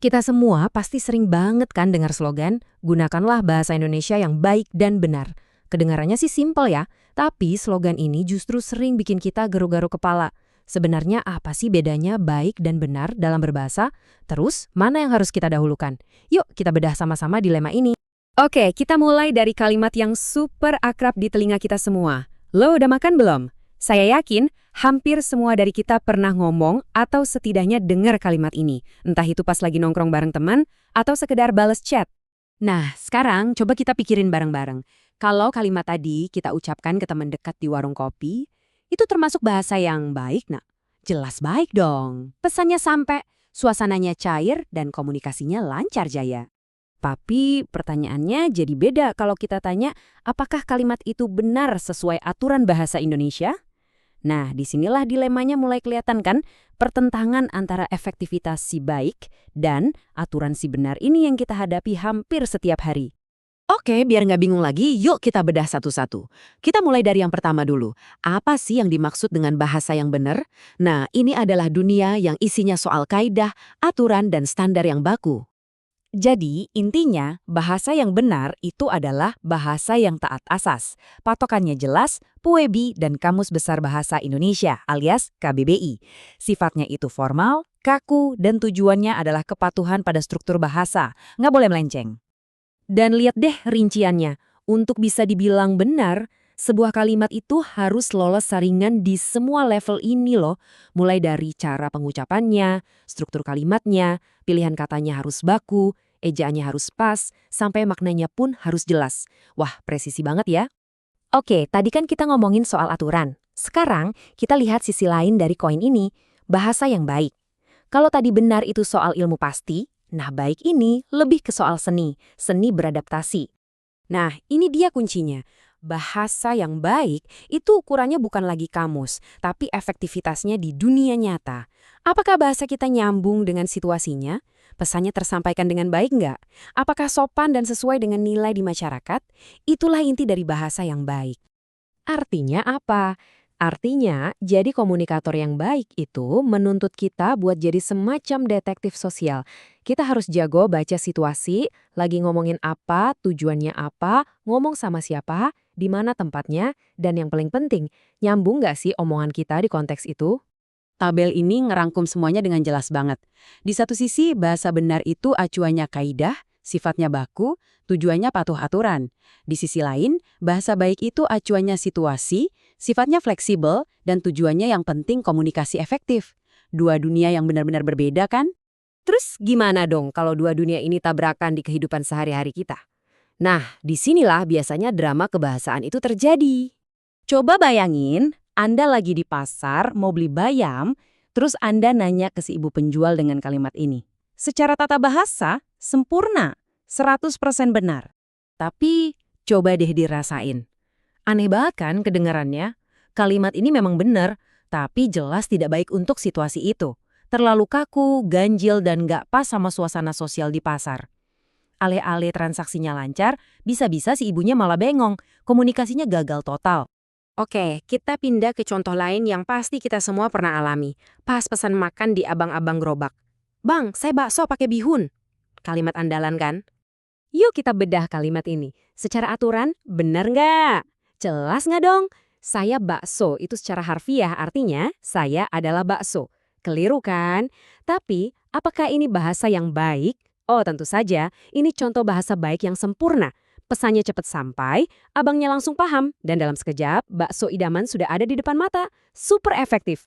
Kita semua pasti sering banget kan dengar slogan, gunakanlah bahasa Indonesia yang baik dan benar. Kedengarannya sih simpel ya, tapi slogan ini justru sering bikin kita garuk-garuk kepala. Sebenarnya apa sih bedanya baik dan benar dalam berbahasa? Terus, mana yang harus kita dahulukan? Yuk kita bedah sama-sama dilema ini. Oke, kita mulai dari kalimat yang super akrab di telinga kita semua. Lo udah makan belum? Saya yakin hampir semua dari kita pernah ngomong atau setidaknya dengar kalimat ini. Entah itu pas lagi nongkrong bareng teman atau sekedar bales chat. Nah, sekarang coba kita pikirin bareng-bareng. Kalau kalimat tadi kita ucapkan ke teman dekat di warung kopi, itu termasuk bahasa yang baik, nak? Jelas baik dong. Pesannya sampai, suasananya cair, dan komunikasinya lancar jaya. Tapi pertanyaannya jadi beda kalau kita tanya, apakah kalimat itu benar sesuai aturan bahasa Indonesia? Nah, disinilah dilemanya mulai kelihatan kan, pertentangan antara efektivitas si baik dan aturan si benar ini yang kita hadapi hampir setiap hari. Oke, biar nggak bingung lagi, yuk kita bedah satu-satu. Kita mulai dari yang pertama dulu. Apa sih yang dimaksud dengan bahasa yang benar? Nah, ini adalah dunia yang isinya soal kaidah, aturan, dan standar yang baku. Jadi, intinya, bahasa yang benar itu adalah bahasa yang taat asas. Patokannya jelas, PUEBI dan Kamus Besar Bahasa Indonesia alias KBBI. Sifatnya itu formal, kaku, dan tujuannya adalah kepatuhan pada struktur bahasa. Nggak boleh melenceng. Dan lihat deh rinciannya. Untuk bisa dibilang benar, sebuah kalimat itu harus lolos saringan di semua level ini loh. Mulai dari cara pengucapannya, struktur kalimatnya, pilihan katanya harus baku, ejaannya harus pas, sampai maknanya pun harus jelas. Wah, presisi banget ya. Oke, tadi kan kita ngomongin soal aturan. Sekarang kita lihat sisi lain dari koin ini, bahasa yang baik. Kalau tadi benar itu soal ilmu pasti, nah baik ini lebih ke soal seni beradaptasi. Nah, ini dia kuncinya. Bahasa yang baik itu ukurannya bukan lagi kamus, tapi efektivitasnya di dunia nyata. Apakah bahasa kita nyambung dengan situasinya? Pesannya tersampaikan dengan baik nggak? Apakah sopan dan sesuai dengan nilai di masyarakat? Itulah inti dari bahasa yang baik. Artinya apa? Artinya, jadi komunikator yang baik itu menuntut kita buat jadi semacam detektif sosial. Kita harus jago baca situasi, lagi ngomongin apa, tujuannya apa, ngomong sama siapa, di mana tempatnya, dan yang paling penting, nyambung nggak sih omongan kita di konteks itu? Tabel ini ngerangkum semuanya dengan jelas banget. Di satu sisi, bahasa benar itu acuannya kaidah, sifatnya baku, tujuannya patuh aturan. Di sisi lain, bahasa baik itu acuannya situasi, sifatnya fleksibel, dan tujuannya yang penting komunikasi efektif. Dua dunia yang benar-benar berbeda kan? Terus gimana dong kalau dua dunia ini tabrakan di kehidupan sehari-hari kita? Nah, disinilah biasanya drama kebahasaan itu terjadi. Coba bayangin, Anda lagi di pasar mau beli bayam, terus Anda nanya ke si ibu penjual dengan kalimat ini. Secara tata bahasa, sempurna, 100% benar. Tapi coba deh dirasain. Aneh banget kan kedengarannya? Kalimat ini memang benar, tapi jelas tidak baik untuk situasi itu. Terlalu kaku, ganjil, dan nggak pas sama suasana sosial di pasar. Alih-alih transaksinya lancar, bisa-bisa si ibunya malah bengong, komunikasinya gagal total. Oke, kita pindah ke contoh lain yang pasti kita semua pernah alami. Pas pesan makan di abang-abang gerobak. Bang, saya bakso pakai bihun. Kalimat andalan kan? Yuk kita bedah kalimat ini. Secara aturan, benar nggak? Jelas nggak dong? Saya bakso itu secara harfiah artinya saya adalah bakso. Keliru kan? Tapi, apakah ini bahasa yang baik? Oh, tentu saja. Ini contoh bahasa baik yang sempurna. Pesannya cepat sampai, abangnya langsung paham, dan dalam sekejap, bakso idaman sudah ada di depan mata. Super efektif.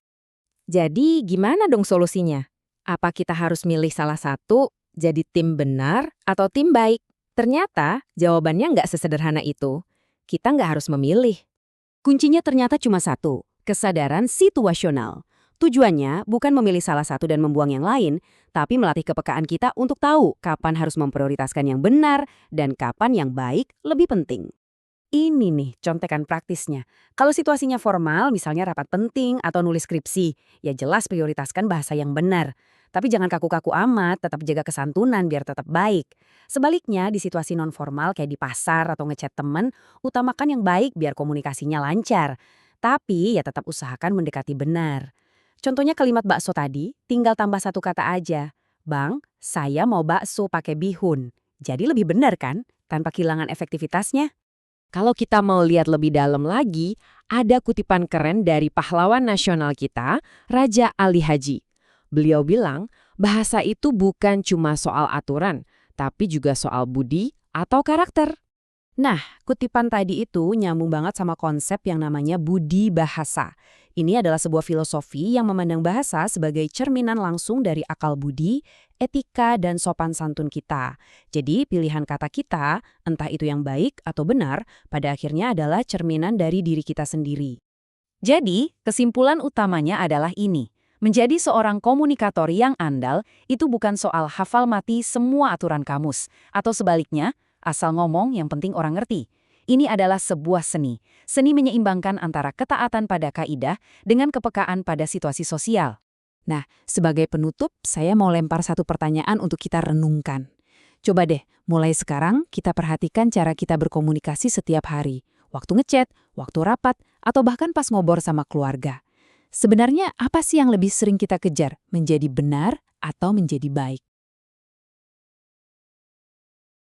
Jadi, gimana dong solusinya? Apa kita harus milih salah satu, jadi tim benar atau tim baik? Ternyata, jawabannya nggak sesederhana itu. Kita nggak harus memilih. Kuncinya ternyata cuma satu, kesadaran situasional. Tujuannya bukan memilih salah satu dan membuang yang lain, tapi melatih kepekaan kita untuk tahu kapan harus memprioritaskan yang benar dan kapan yang baik lebih penting. Ini nih contekan praktisnya. Kalau situasinya formal, misalnya rapat penting atau nulis skripsi, ya jelas prioritaskan bahasa yang benar. Tapi jangan kaku-kaku amat, tetap jaga kesantunan biar tetap baik. Sebaliknya, di situasi non-formal kayak di pasar atau ngechat temen, utamakan yang baik biar komunikasinya lancar. Tapi ya tetap usahakan mendekati benar. Contohnya kalimat bakso tadi, tinggal tambah satu kata aja. Bang, saya mau bakso pakai bihun. Jadi lebih benar kan? Tanpa kehilangan efektivitasnya. Kalau kita mau lihat lebih dalam lagi, ada kutipan keren dari pahlawan nasional kita, Raja Ali Haji. Beliau bilang, bahasa itu bukan cuma soal aturan, tapi juga soal budi atau karakter. Nah, kutipan tadi itu nyambung banget sama konsep yang namanya budi bahasa. Ini adalah sebuah filosofi yang memandang bahasa sebagai cerminan langsung dari akal budi, etika, dan sopan santun kita. Jadi, pilihan kata kita, entah itu yang baik atau benar, pada akhirnya adalah cerminan dari diri kita sendiri. Jadi, kesimpulan utamanya adalah ini. Menjadi seorang komunikator yang andal itu bukan soal hafal mati semua aturan kamus, atau sebaliknya, asal ngomong yang penting orang ngerti. Ini adalah sebuah seni. Seni menyeimbangkan antara ketaatan pada kaidah dengan kepekaan pada situasi sosial. Nah, sebagai penutup, saya mau lempar satu pertanyaan untuk kita renungkan. Coba deh, mulai sekarang kita perhatikan cara kita berkomunikasi setiap hari. Waktu ngechat, waktu rapat, atau bahkan pas ngobrol sama keluarga. Sebenarnya apa sih yang lebih sering kita kejar? Menjadi benar atau menjadi baik?